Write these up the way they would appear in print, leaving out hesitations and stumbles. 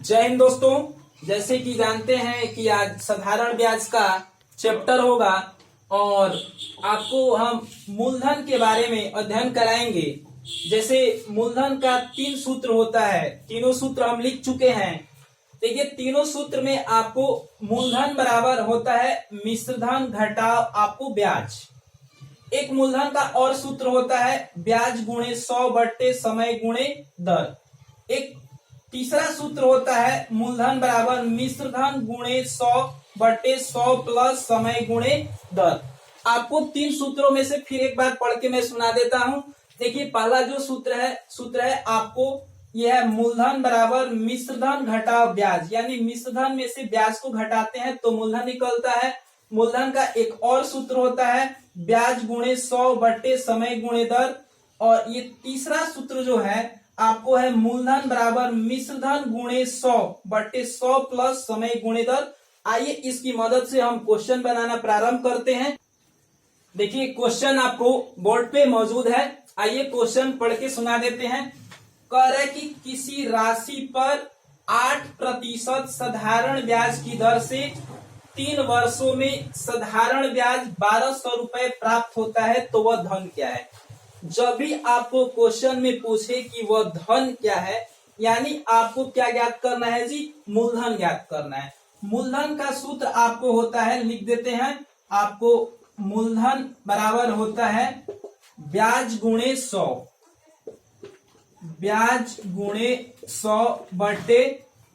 जय हिंद दोस्तों। जैसे कि जानते हैं कि आज साधारण ब्याज का चैप्टर होगा और आपको हम मूलधन के बारे में अध्ययन कराएंगे। जैसे मूलधन का 3 सूत्र होता है, तीनों सूत्र हम लिख चुके हैं। देखिए तीनों सूत्र में आपको मूलधन बराबर होता है मिश्रधन घटाव आपको ब्याज। एक मूलधन का और सूत्र होता है ब्याज गुणे 100 बट्टे समय गुणे दर। एक तीसरा सूत्र होता है मूलधन बराबर मिश्रधन गुणे 100 बट्टे 100 प्लस समय गुणे दर। आपको 3 सूत्रों में से फिर एक बार पढ़ के मैं सुना देता हूं। देखिए पहला जो सूत्र है आपको यह है मूलधन बराबर मिश्रधन घटाव ब्याज, यानी मिश्रधन में से ब्याज को घटाते हैं तो मूलधन निकलता है। मूलधन का एक और सूत्र होता है ब्याज गुणे 100 बट्टे समय गुणे दर। और ये तीसरा सूत्र जो है आपको है मूलधन बराबर मिश्रधन गुणे 100 बट्टे 100 प्लस समय गुणे दर। आइए इसकी मदद से हम क्वेश्चन बनाना प्रारंभ करते हैं। देखिए क्वेश्चन आपको बोर्ड पे मौजूद है, आइए क्वेश्चन पढ़ के सुना देते हैं। कह रहे कि किसी राशि पर 8% साधारण ब्याज की दर से 3 वर्षों में साधारण ब्याज 1200 रुपए प्राप्त होता है तो वह धन क्या है। जब भी आपको क्वेश्चन में पूछे कि वह धन क्या है, यानी आपको क्या ज्ञात करना है जी, मूलधन ज्ञात करना है। मूलधन का सूत्र आपको होता है, लिख देते हैं, आपको मूलधन बराबर होता है ब्याज गुणे 100, ब्याज गुणे 100 बटे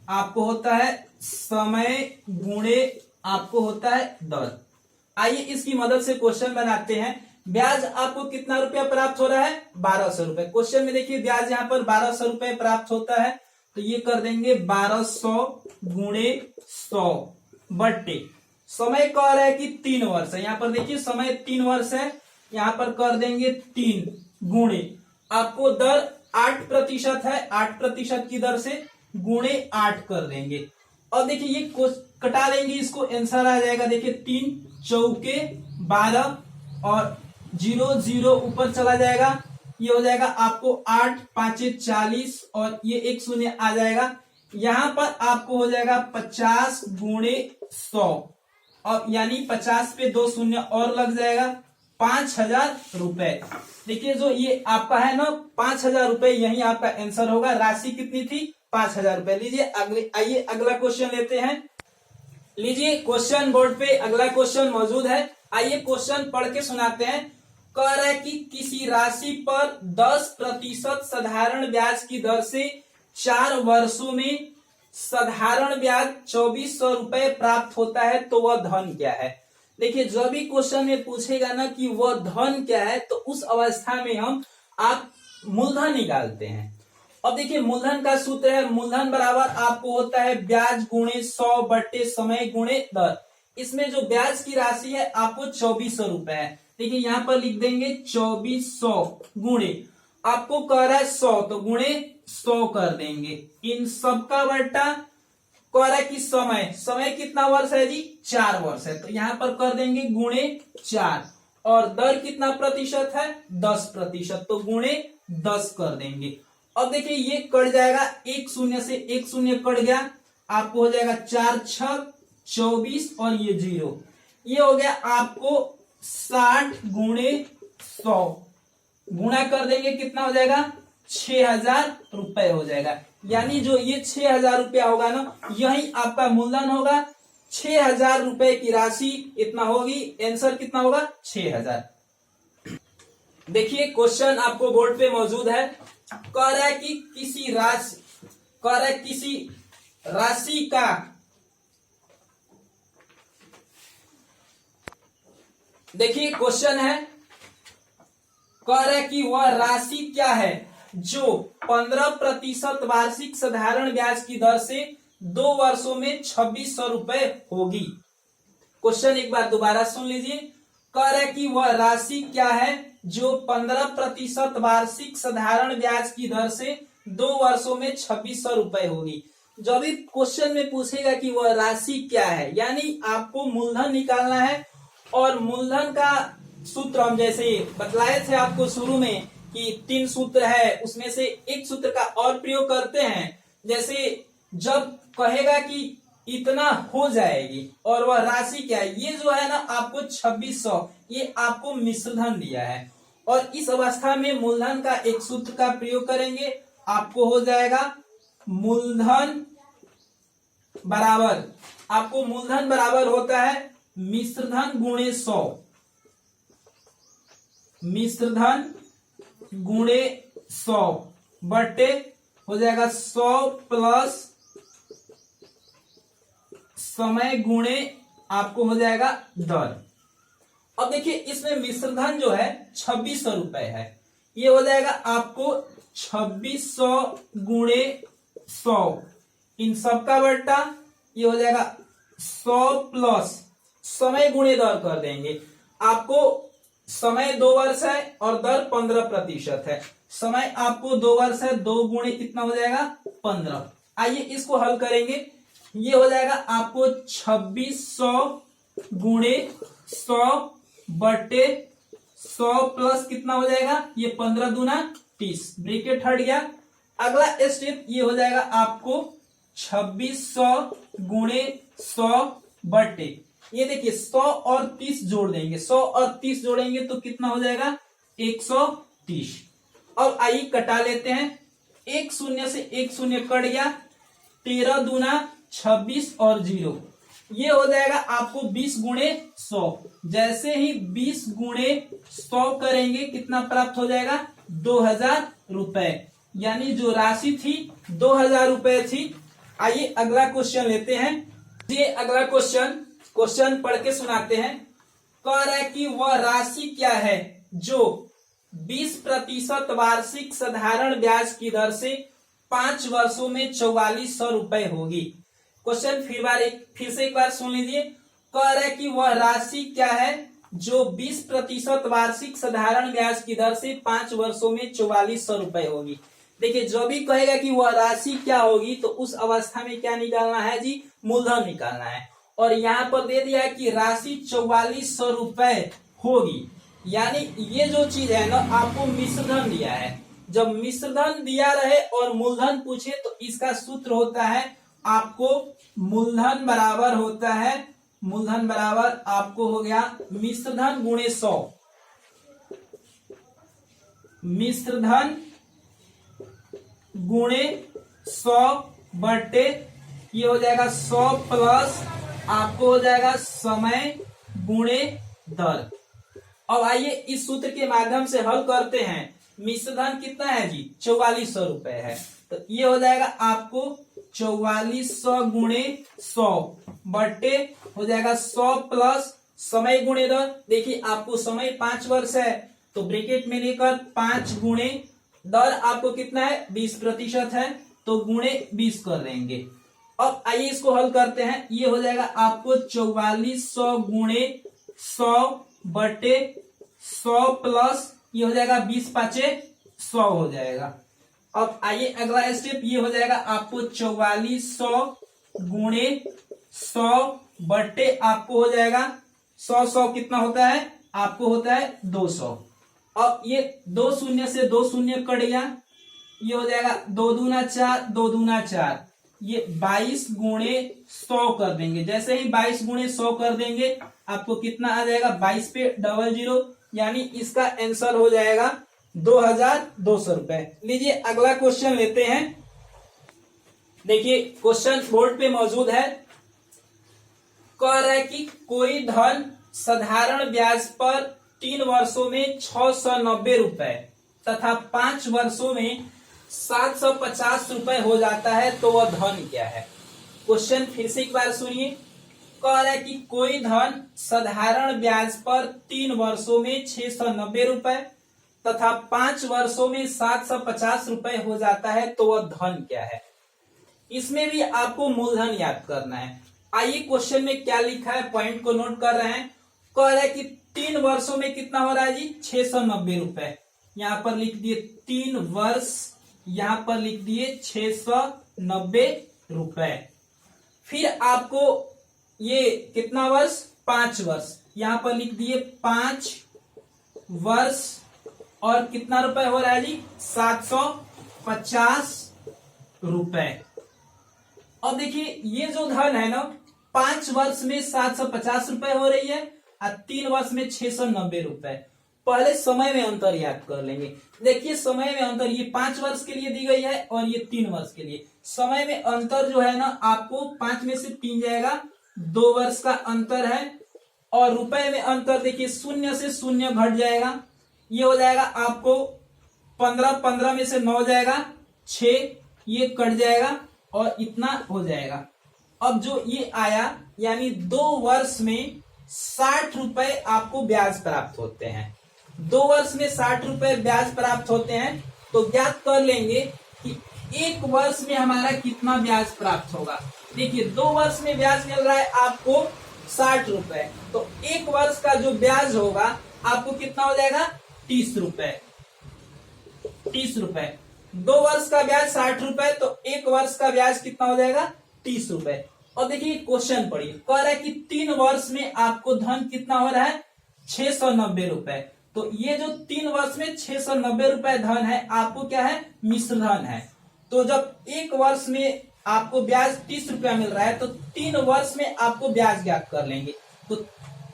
आपको होता है समय गुणे आपको होता है दर। आइए इसकी मदद से क्वेश्चन बनाते हैं। ब्याज आपको कितना रुपया प्राप्त हो रहा है, 1200 रुपए। क्वेश्चन में देखिए ब्याज यहाँ पर 1200 रुपए प्राप्त होता है तो ये कर देंगे 1200 गुणे 100 बट्टे समय कह रहा है कि 3 वर्ष है। यहाँ पर देखिए समय 3 वर्ष है, यहाँ पर कर देंगे 3 गुणे आपको दर 8% है, 8% की दर से गुणे 8 कर देंगे। और देखिए ये कटा लेंगे, इसको आंसर आ जाएगा। देखिए 3 चौके 12 और 0 0 ऊपर चला जाएगा, ये हो जाएगा आपको 8 5 40 और ये 1 शून्य आ जाएगा। यहाँ पर आपको हो जाएगा 50 गुणे 100 और यानी 50 पे 2 शून्य और लग जाएगा 5000 रुपए। देखिए जो ये आपका है ना 5000 रुपए, यही आपका आंसर होगा। राशि कितनी थी, 5000 रुपए। लीजिए आइए अगला क्वेश्चन लेते हैं। लीजिए क्वेश्चन बोर्ड पे अगला क्वेश्चन मौजूद है, आइए क्वेश्चन पढ़ के सुनाते हैं। कह रहा है कि किसी राशि पर 10% साधारण ब्याज की दर से 4 वर्षों में साधारण ब्याज 2400 रुपए प्राप्त होता है तो वह धन क्या है। देखिए जब भी क्वेश्चन में पूछेगा ना कि वह धन क्या है तो उस अवस्था में हम आप मूलधन निकालते हैं। अब देखिए मूलधन का सूत्र है मूलधन बराबर आपको होता है ब्याज गुणे 100 बट्टे समय गुणे दर। इसमें जो ब्याज की राशि है आपको 2400 रुपए है। देखिए यहाँ पर लिख देंगे 2400 गुणे आपको कह रहा है 100 तो गुणे 100 कर देंगे। इन सबका बट्टा कह रहा है कि समय कितना वर्ष है जी, 4 वर्ष है, तो यहाँ पर कर देंगे गुणे 4 और दर कितना प्रतिशत है, 10%, तो गुणे 10 कर देंगे। अब देखिए ये कट जाएगा, 1 शून्य से 1 शून्य कट गया, आपको हो जाएगा 4 6 24 और ये 0, ये हो गया आपको 60 गुणे 100 गुणा कर देंगे, कितना हो जाएगा 6000 रुपए हो जाएगा। यानी जो ये 6000 रुपया होगा ना, यही आपका मूलधन होगा। 6000 रुपए की राशि इतना होगी, आंसर कितना होगा 6000। देखिए क्वेश्चन आपको बोर्ड पे मौजूद है। कह रहा है कि किसी राशि का देखिए क्वेश्चन है, कह रहा है कि वह राशि क्या है जो 15% वार्षिक साधारण ब्याज की दर से 2 वर्षों में 2600 रुपए होगी। क्वेश्चन एक बार दोबारा सुन लीजिए। कह रहा है कि वह राशि क्या है जो 15% वार्षिक साधारण ब्याज की दर से 2 वर्षों में 2600 रुपए होगी। जब भी क्वेश्चन में पूछेगा कि वह राशि क्या है, यानी आपको मूलधन निकालना है। और मूलधन का सूत्र हम जैसे बतलाए थे आपको शुरू में कि 3 सूत्र है, उसमें से एक सूत्र का और प्रयोग करते हैं। जैसे जब कहेगा कि इतना हो जाएगी और वह राशि क्या है, ये जो है ना आपको 2600, ये आपको मिश्रधन दिया है और इस अवस्था में मूलधन का एक सूत्र का प्रयोग करेंगे, आपको हो जाएगा मूलधन बराबर, आपको मूलधन बराबर होता है मिश्रधन गुणे 100, मिश्रधन गुणे 100 बटे हो जाएगा 100 प्लस समय गुणे आपको हो जाएगा दर। अब देखिए इसमें मिश्रधन जो है 2600 रुपए है, ये हो जाएगा आपको 2600 गुणे 100, इन सबका बट्टा ये हो जाएगा 100 प्लस समय गुणे दर कर देंगे। आपको समय 2 वर्ष है और दर 15% है। समय आपको 2 वर्ष है, 2 गुणे कितना हो जाएगा 15। आइए इसको हल करेंगे, ये हो जाएगा आपको 2600 गुणे 100 बटे 100 प्लस कितना हो जाएगा, ये 15 दूना 30, ब्रैकेट हट गया। अगला स्टेप ये हो जाएगा आपको 2600 गुणे 100 बटे, ये देखिए 100 और 30 जोड़ देंगे, 100 और 30 जोड़ेंगे तो कितना हो जाएगा 130। अब आइए कटा लेते हैं, एक शून्य से एक शून्य कट गया, 13 दूना 26 और 0, ये हो जाएगा आपको 20 गुणे 100। जैसे ही 20 गुणे 100 करेंगे कितना प्राप्त हो जाएगा 2000 रुपए, यानी जो राशि थी 2000 रुपए थी। आइए अगला क्वेश्चन लेते हैं। ये अगला क्वेश्चन पढ़ के सुनाते हैं। कह रहा है कि वह राशि क्या है जो 20% वार्षिक साधारण ब्याज की दर से 5 वर्षों में 4400 रुपए होगी। क्वेश्चन फिर से एक बार सुन लीजिए। कह रहा है कि वह राशि क्या है जो 20% वार्षिक साधारण ब्याज की दर से 5 वर्षों में 4400 रुपए होगी। देखिए जो भी कहेगा कि वह राशि क्या होगी तो उस अवस्था में क्या निकालना है जी, मूलधन निकालना है। और यहाँ पर दे दिया है कि राशि 4400 रुपए होगी, यानी ये जो चीज है ना आपको मिश्रधन दिया है। जब मिश्रधन दिया रहे और मूलधन पूछे तो इसका सूत्र होता है आपको मूलधन बराबर होता है, मूलधन बराबर आपको हो गया मिश्रधन गुणे 100, मिश्रधन गुणे 100 बटे ये हो जाएगा 100 प्लस आपको हो जाएगा समय गुणे दर। अब आइए इस सूत्र के माध्यम से हल करते हैं। मिश्रधन कितना है जी 4400 रुपए है, तो ये हो जाएगा आपको 4400 गुणे 100 बटे हो जाएगा 100 प्लस समय गुणे दर। देखिए आपको समय 5 वर्ष है तो ब्रैकेट में लेकर 5 गुणे दर आपको कितना है 20% है तो गुणे 20 कर देंगे। अब आइए इसको हल करते हैं। ये हो जाएगा आपको 4400 गुणे 100 बटे 100 प्लस ये हो जाएगा 20 पाँचे 100 हो जाएगा। अब आइए अगला स्टेप, ये हो जाएगा आपको 4400 गुणे 100 बटे आपको हो जाएगा 100 कितना होता है आपको होता है 200। अब ये 2 शून्य से 2 शून्य कट गया, ये हो जाएगा 2 दूना 4, 2 दूना 4, ये 22 गुणे 100 कर देंगे। जैसे ही 22 गुणे 100 कर देंगे आपको कितना आ जाएगा 22 पे 00, यानी इसका आंसर हो जाएगा 2200 रुपए। लीजिए अगला क्वेश्चन लेते हैं। देखिए क्वेश्चन बोर्ड पे मौजूद है। कह रहा है कि कोई धन साधारण ब्याज पर 3 वर्षों में 690 रुपए तथा 5 वर्षों में 750 रुपए हो जाता है तो वह धन क्या है। क्वेश्चन फिर से एक बार सुनिए। कह रहा है कि कोई धन साधारण ब्याज पर 3 वर्षों में 690 रुपए तथा 5 वर्षों में 750 रुपए हो जाता है तो वह धन क्या है। इसमें भी आपको मूलधन याद करना है। आइए क्वेश्चन में क्या लिखा है पॉइंट को नोट कर रहे हैं। कह रहा है कि 3 वर्षों में कितना हो रहा है जी 690 रुपए, यहां पर लिख दिए 3 वर्ष, यहां पर लिख दिए 690 रुपए। फिर आपको ये कितना वर्ष 5 वर्ष, यहां पर लिख दिए 5 वर्ष और कितना रुपए हो रहा है जी 750 रुपए। अब देखिए ये जो धन है ना 5 वर्ष में 750 रुपए हो रही है और 3 वर्ष में 690 रुपए। पहले समय में अंतर याद कर लेंगे। देखिए समय में अंतर ये 5 वर्ष के लिए दी गई है और ये 3 वर्ष के लिए। समय में अंतर जो है ना आपको 5 में से 3 जाएगा, 2 वर्ष का अंतर है। और रुपए में अंतर देखिए 0 से 0 घट जाएगा, ये हो जाएगा आपको 15, 15 में से 9 जाएगा 6, ये कट जाएगा और इतना हो जाएगा। अब जो ये आया यानी 2 वर्ष में 60 रुपए आपको ब्याज प्राप्त होते हैं। 2 वर्ष में 60 रुपए ब्याज प्राप्त होते हैं तो ज्ञात कर लेंगे कि 1 वर्ष में हमारा कितना ब्याज प्राप्त होगा। देखिए 2 वर्ष में ब्याज मिल रहा है आपको 60 रुपए, तो 1 वर्ष का जो ब्याज होगा आपको कितना हो जाएगा 30 रुपए। 30 रुपए 2 वर्ष का ब्याज 60 रुपए, तो 1 वर्ष का ब्याज कितना हो जाएगा 30 रुपए। और देखिए क्वेश्चन पढ़िए, कह रहा है कि 3 वर्ष में आपको धन कितना हो रहा है 690 रुपए। तो ये जो 3 वर्ष में 690 रुपए धन है आपको क्या है मिश्र धन है। तो जब 1 वर्ष में आपको ब्याज 30 रुपया मिल रहा है तो 3 वर्ष में आपको ब्याज ज्ञात कर लेंगे। तो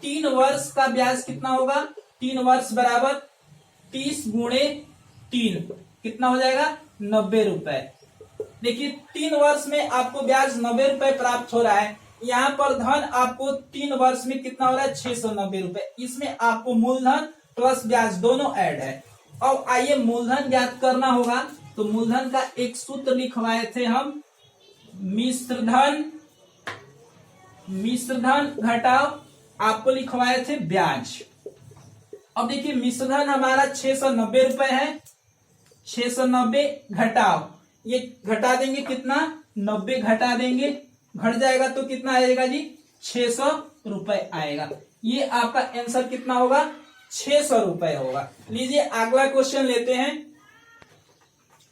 3 वर्ष का ब्याज कितना होगा, 3 वर्ष बराबर 30 गुणे 3 कितना हो जाएगा 90 रुपए। देखिए 3 वर्ष में आपको ब्याज 90 रुपए प्राप्त हो रहा है। यहाँ पर धन आपको 3 वर्ष में कितना हो रहा है 690 रुपए। इसमें आपको मूलधन प्लस ब्याज दोनों ऐड है। अब आइए मूलधन ज्ञात करना होगा। तो मूलधन का एक सूत्र लिखवाए थे हम, मिश्रधन घटाव आपको लिखवाए थे ब्याज। अब देखिए मिश्रधन हमारा 690 रुपए है, 690 घटाव ये घटा देंगे कितना 90 घटा देंगे, घट जाएगा तो कितना आएगा जी 600 रुपए आएगा। ये आपका आंसर कितना होगा 600 रुपए होगा। लीजिए अगला क्वेश्चन लेते हैं।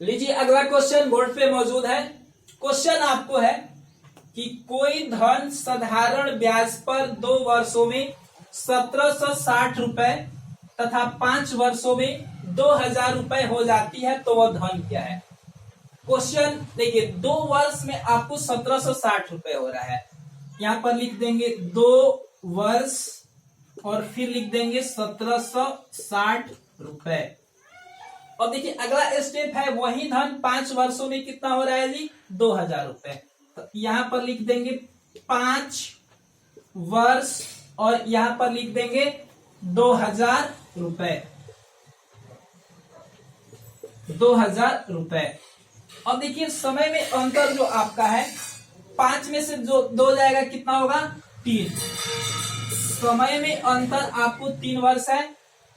लीजिए अगला क्वेश्चन बोर्ड पे मौजूद है। क्वेश्चन आपको है कि कोई धन साधारण ब्याज पर 2 वर्षों में 1760 रुपए तथा 5 वर्षों में 2000 रुपए हो जाती है तो वह धन क्या है। क्वेश्चन देखिए 2 वर्ष में आपको 1760 रुपए हो रहा है, यहां पर लिख देंगे 2 वर्ष और फिर लिख देंगे 1760 रुपए। और देखिए अगला स्टेप है वही धन 5 वर्षों में कितना हो रहा है जी 2000 रुपए। तो यहां पर लिख देंगे 5 वर्ष और यहां पर लिख देंगे 2000 रुपए, 2000 रुपए। अब देखिए समय में अंतर जो आपका है 5 में से जो 2 जाएगा कितना होगा 3। समय में अंतर आपको 3 वर्ष है।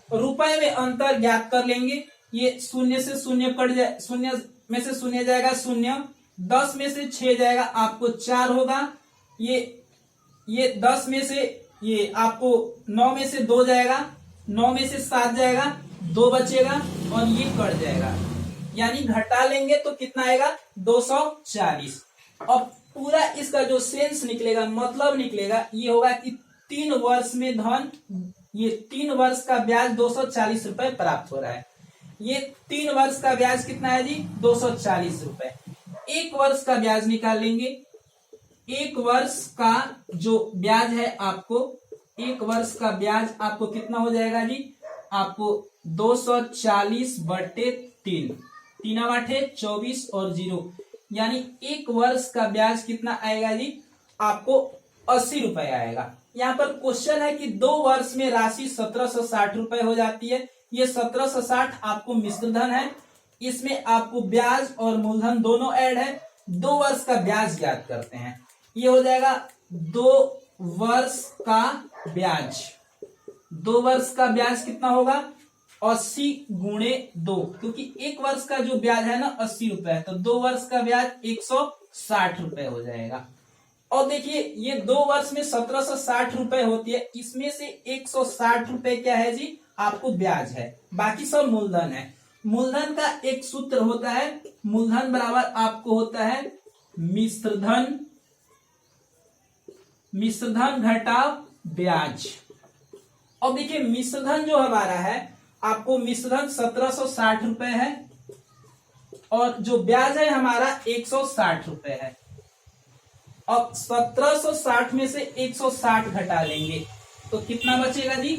रुपए में अंतर ज्ञात कर लेंगे। ये 0 से 0 कट जाए, 0 में से 0 जाएगा 0, 10 में से 6 जाएगा आपको 4 होगा। ये 10 में से ये आपको 9 में से 2 जाएगा, 9 में से 7 जाएगा, 2 बचेगा और ये कट जाएगा, यानी घटा लेंगे तो कितना आएगा 240। अब पूरा इसका जो सेंस निकलेगा मतलब निकलेगा ये होगा कि 3 वर्ष में धन ये 3 वर्ष का ब्याज 240 रुपए प्राप्त हो रहा है। ये 3 वर्ष का ब्याज कितना है जी 240 रुपए। 1 वर्ष का ब्याज निकाल लेंगे। 1 वर्ष का जो ब्याज है आपको 1 वर्ष का ब्याज आपको कितना हो जाएगा जी आपको 240 बटे 3, 3 आठे 24 और 0, यानी 1 वर्ष का ब्याज कितना आएगा जी आपको 80 रुपए आएगा। यहाँ पर क्वेश्चन है कि 2 वर्ष में राशि 1760 रुपए हो जाती है। ये 1760 आपको मिश्रधन है, इसमें आपको ब्याज और मूलधन दोनों ऐड है। 2 वर्ष का ब्याज ज्ञात करते हैं। ये हो जाएगा 2 वर्ष का ब्याज। 2 वर्ष का ब्याज कितना होगा 80 गुणे 2, क्योंकि 1 वर्ष का जो ब्याज है ना 80 रुपए है, तो 2 वर्ष का ब्याज 160 रुपए हो जाएगा। और देखिए ये 2 वर्ष में 1760 रुपए होती है, इसमें से 160 रुपए क्या है जी आपको ब्याज है, बाकी सब मूलधन है। मूलधन का एक सूत्र होता है, मूलधन बराबर आपको होता है मिश्रधन, मिश्रधन घटाव ब्याज। अब देखिए मिश्रधन जो हमारा है आपको मिश्रधन 1760 रुपए है और जो ब्याज है हमारा 160 रुपए है। अब 1760 में से 160 घटा लेंगे तो कितना बचेगा जी?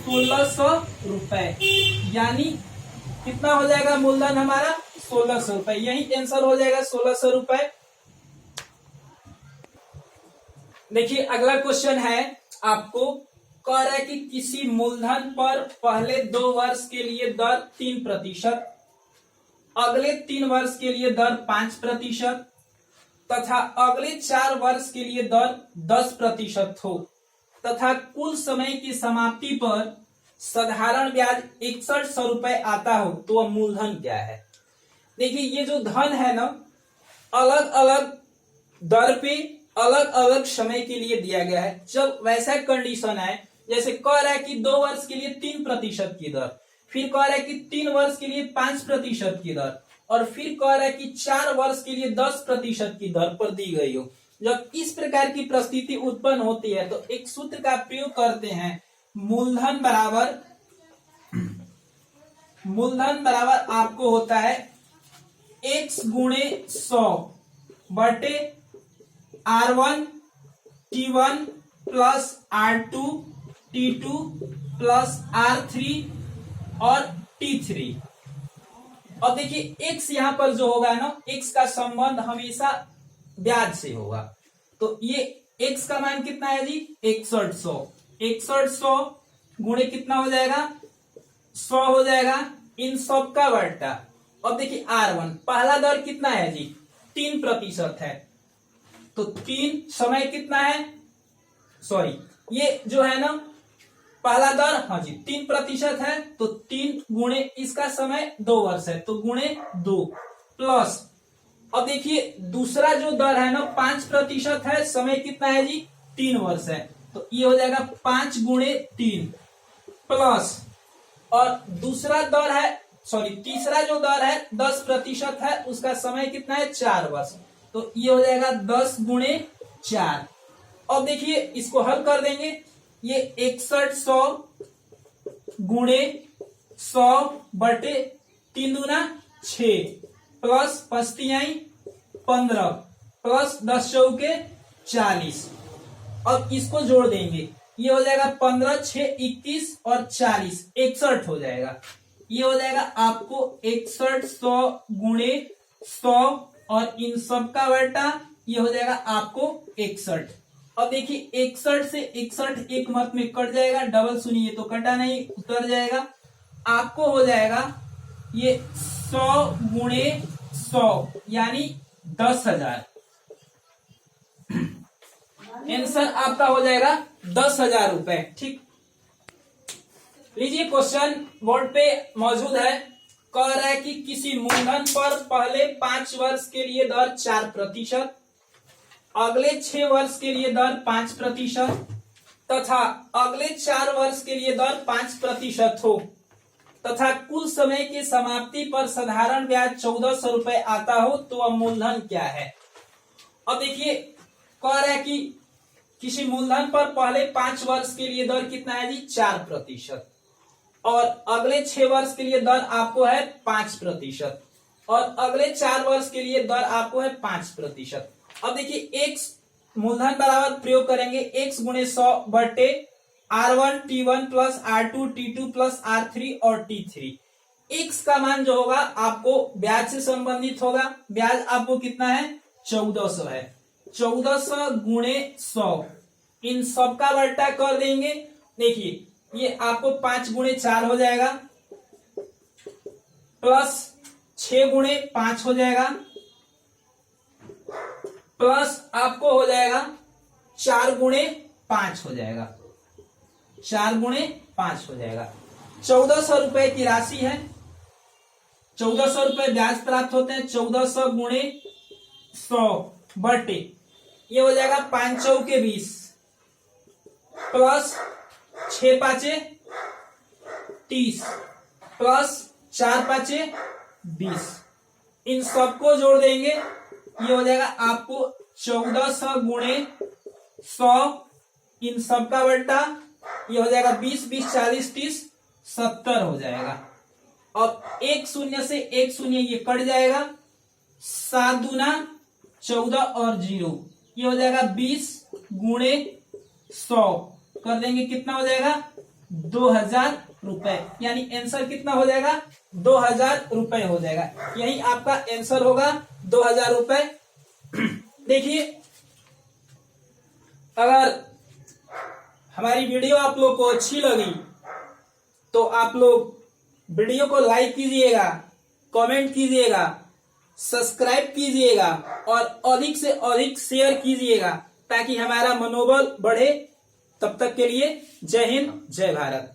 1600 रुपए। यानी कितना हो जाएगा मूलधन हमारा? 1600 रुपए। यही आंसर हो जाएगा 1600 रुपए। देखिए अगला क्वेश्चन है, आपको कह रहा है कि किसी मूलधन पर पहले 2 वर्ष के लिए दर 3%, अगले 3 वर्ष के लिए दर 5% तथा अगले 4 वर्ष के लिए दर 10% हो तथा कुल समय की समाप्ति पर साधारण ब्याज 6100 रुपए आता हो तो वह मूलधन क्या है? देखिए ये जो धन है ना, अलग अलग दर पे अलग अलग समय के लिए दिया गया है। जब वैसा कंडीशन है, जैसे कह रहा है कि 2 वर्ष के लिए 3% की दर, फिर कह रहा है कि 3 वर्ष के लिए 5% की दर, और फिर कह रहा है कि 4 वर्ष के लिए 10% की दर पर दी गई हो। जब इस प्रकार की परिस्थिति उत्पन्न होती है तो एक सूत्र का प्रयोग करते हैं, मूलधन बराबर आपको होता है x गुणे 100 बटे R1 T1 plus R2 T2 plus R3 और T3। और देखिए x यहाँ पर जो होगा ना, x का संबंध हमेशा ब्याज से होगा। तो ये x का मान कितना है जी? 6100। 6100 गुणे कितना हो जाएगा? 100 हो जाएगा, इन सब का बट्टा। अब देखिए R1 पहला दर कितना है जी? 3% है, तो 3 समय कितना है? सॉरी, ये जो है ना पहला दर, हाँ जी 3% है, तो 3 गुणे इसका समय 2 वर्ष है तो गुणे 2 प्लस। अब देखिए दूसरा जो दर है ना 5% है, समय कितना है जी? 3 वर्ष है, तो ये हो जाएगा 5 गुणे 3 प्लस। और दूसरा दर है, सॉरी तीसरा जो दर है 10% है, उसका समय कितना है? 4 वर्ष, तो ये हो जाएगा 10 गुणे 4। अब देखिए इसको हल कर देंगे, ये 6100 गुणे 100 बटे 3 दूना 6 प्लस 15 प्लस 10 चौके 40। अब इसको जोड़ देंगे, ये हो जाएगा 15 6 21 और 40 61 हो जाएगा। ये हो जाएगा आपको 6100 गुणे 100 और इन सब का बटा, ये हो जाएगा आपको 61। अब देखिए 61 से 61 एक मत में कट जाएगा, डबल सुनिए तो कटा नहीं, उतर जाएगा। आपको हो जाएगा ये 100 गुणे 100 यानी 10,000। आंसर आपका हो जाएगा 10,000 रुपए। ठीक, लीजिए क्वेश्चन बोर्ड पे मौजूद है। कह रहा है कि किसी मूलधन पर पहले 5 वर्ष के लिए दर 4%, अगले 6 वर्ष के लिए दर 5% तथा अगले 4 वर्ष के लिए दर 5% हो तथा कुल समय की समाप्ति पर साधारण ब्याज 1400 रुपए आता हो तो वह मूलधन क्या है? अब देखिए कह रहा है कि किसी मूलधन पर पहले 5 वर्ष के लिए दर कितना है जी? 4% और अगले 6 वर्ष के लिए दर आपको है 5% और अगले 4 वर्ष के लिए दर आपको है 5%। अब देखिए x मूलधन बराबर प्रयोग करेंगे, x गुणे 100 बटे R1 T1 plus R2 T2 plus R3 और T3। x का मान जो होगा आपको ब्याज से संबंधित होगा। ब्याज आपको कितना है? 1400 है। 1400 गुणे 100 इन सब का बट्टा कर देंगे। देखिए ये आपको 5 गुणे 4 हो जाएगा प्लस 6 गुणे 5 हो जाएगा प्लस आपको हो जाएगा 4 गुणे 5 हो जाएगा, 4 गुणे 5 हो जाएगा। 1400 रुपए की राशि है, 1400 रुपए ब्याज प्राप्त होते हैं। 1400 गुणे 100 बटे ये हो जाएगा 5 चौके 20 प्लस 6 पाँचे 30 प्लस 4 पाँचे 20। इन सबको जोड़ देंगे, ये हो जाएगा आपको 1400 गुणे 100 इन सब का बट्टा, ये हो जाएगा 20 20 40 30 70 हो जाएगा। अब 1 शून्य से 1 शून्य ये कट जाएगा, 7 दूना 14 और 0 ये हो जाएगा 20 गुणे 100 कर देंगे, कितना हो जाएगा 2000 रुपए, यानी आंसर कितना हो जाएगा 2000 रुपए हो जाएगा। यही आपका आंसर होगा 2000 रुपए। देखिए, अगर हमारी वीडियो आप लोग को अच्छी लगी तो आप लोग वीडियो को लाइक कीजिएगा, कमेंट कीजिएगा, सब्सक्राइब कीजिएगा और अधिक से अधिक शेयर कीजिएगा ताकि हमारा मनोबल बढ़े। तब तक के लिए जय हिंद, जय भारत।